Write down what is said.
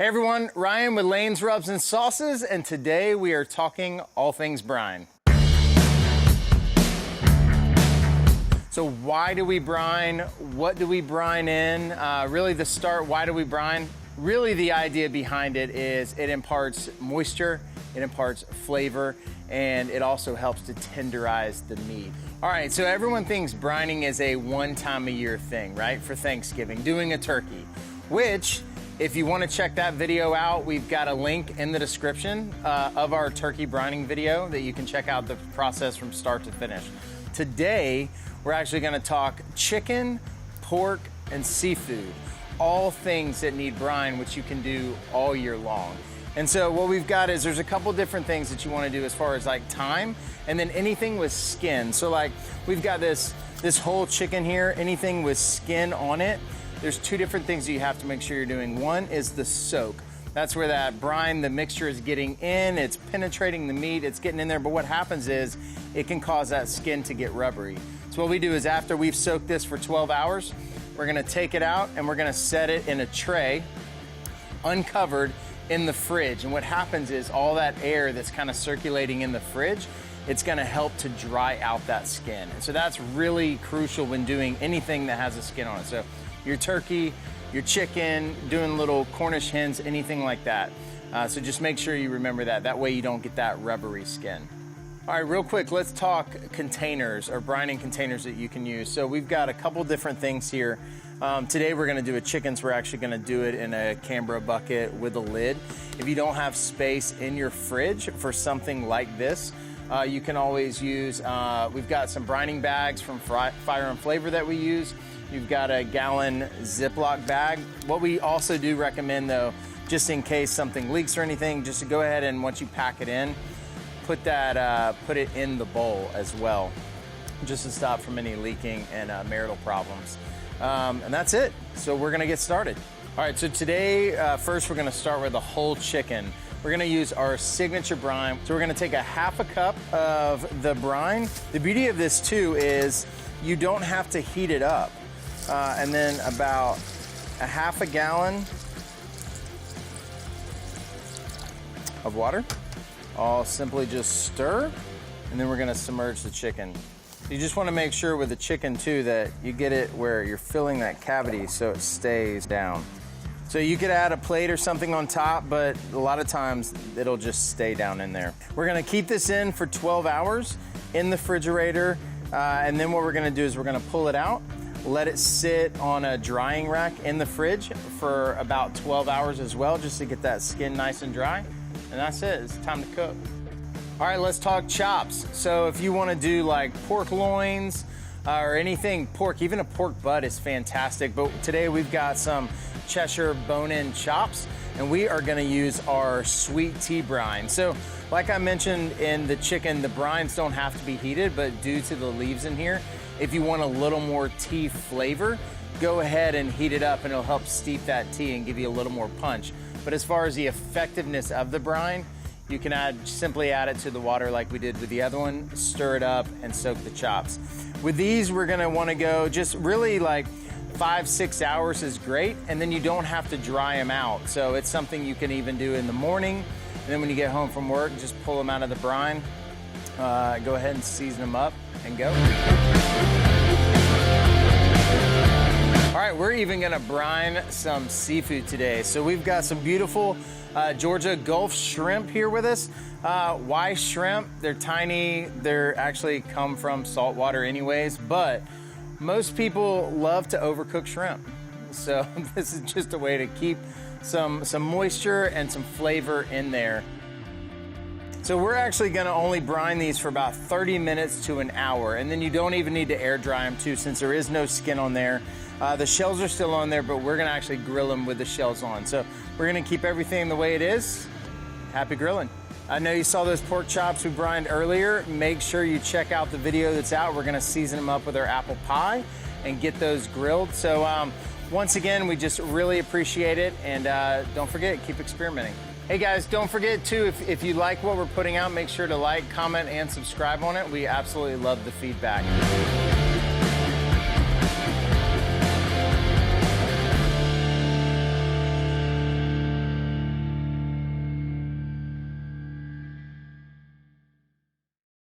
Hey everyone, Ryan with Lane's Rubs and Sauces, and today we are talking all things brine. So why do we brine? What do we brine in? Really the start, why do we brine? Really the idea behind it is it imparts moisture, it imparts flavor, and it also helps to tenderize the meat. All right, so everyone thinks brining is a one-time-a-year thing, right? For Thanksgiving, doing a turkey, which, if you want to check that video out, we've got a link in the description of our turkey brining video that you can check out the process from start to finish. Today, we're actually going to talk chicken, pork, and seafood. All things that need brine, which you can do all year long. And so what we've got is there's a couple different things that you want to do as far as like time, and then anything with skin. So like we've got this whole chicken here, anything with skin on it. There's two different things that you have to make sure you're doing. One is the soak. That's where that brine, the mixture is getting in, it's penetrating the meat, it's getting in there, but what happens is it can cause that skin to get rubbery. So what we do is after we've soaked this for 12 hours, we're gonna take it out and we're gonna set it in a tray, uncovered, in the fridge. And what happens is all that air that's kind of circulating in the fridge, it's gonna help to dry out that skin. And so that's really crucial when doing anything that has a skin on it. So your turkey, your chicken, doing little Cornish hens, anything like that. So just make sure you remember that. That way you don't get that rubbery skin. All right, real quick, let's talk containers or brining containers that you can use. So we've got a couple different things here. Today we're gonna do a chicken, so we're actually gonna do it in a Canberra bucket with a lid. If you don't have space in your fridge for something like this, you can always use, we've got some brining bags from Fire and Flavor that we use. You've got a gallon Ziploc bag. What we also do recommend though, just in case something leaks or anything, just to go ahead and once you pack it in, put it in the bowl as well, just to stop from any leaking and marital problems. And that's it. So we're gonna get started. All right, so today, first we're gonna start with a whole chicken. We're gonna use our signature brine. So we're gonna take a half a cup of the brine. The beauty of this too is you don't have to heat it up. And then about a half a gallon of water. I'll simply just stir, and then we're gonna submerge the chicken. You just wanna make sure with the chicken too that you get it where you're filling that cavity so it stays down. So you could add a plate or something on top, but a lot of times it'll just stay down in there. We're gonna keep this in for 12 hours in the refrigerator, and then what we're gonna do is we're gonna pull it out, let it sit on a drying rack in the fridge for about 12 hours as well, just to get that skin nice and dry. And that's it, it's time to cook. All right, let's talk chops. So if you wanna do like pork loins or anything pork, even a pork butt is fantastic, but today we've got some Cheshire bone-in chops, and we are gonna use our sweet tea brine. So like I mentioned in the chicken, the brines don't have to be heated, but due to the leaves in here, if you want a little more tea flavor, go ahead and heat it up and it'll help steep that tea and give you a little more punch. But as far as the effectiveness of the brine, you can simply add it to the water like we did with the other one, stir it up and soak the chops. With these, we're gonna wanna go just really like 5-6 hours is great, and then you don't have to dry them out. So it's something you can even do in the morning, and then when you get home from work, just pull them out of the brine, go ahead and season them up and go. All right, we're even gonna brine some seafood today. So we've got some beautiful Georgia Gulf shrimp here with us. Why shrimp? They're tiny, they're actually come from saltwater anyways, but most people love to overcook shrimp. So this is just a way to keep some moisture and some flavor in there. So we're actually gonna only brine these for about 30 minutes to an hour, and then you don't even need to air dry them too, since there is no skin on there. The shells are still on there, but we're gonna actually grill them with the shells on. So we're gonna keep everything the way it is. Happy grilling. I know you saw those pork chops we brined earlier. Make sure you check out the video that's out. We're gonna season them up with our apple pie and get those grilled. So once again, we just really appreciate it, and don't forget, keep experimenting. Hey guys, don't forget too, if you like what we're putting out, make sure to like, comment, and subscribe on it. We absolutely love the feedback.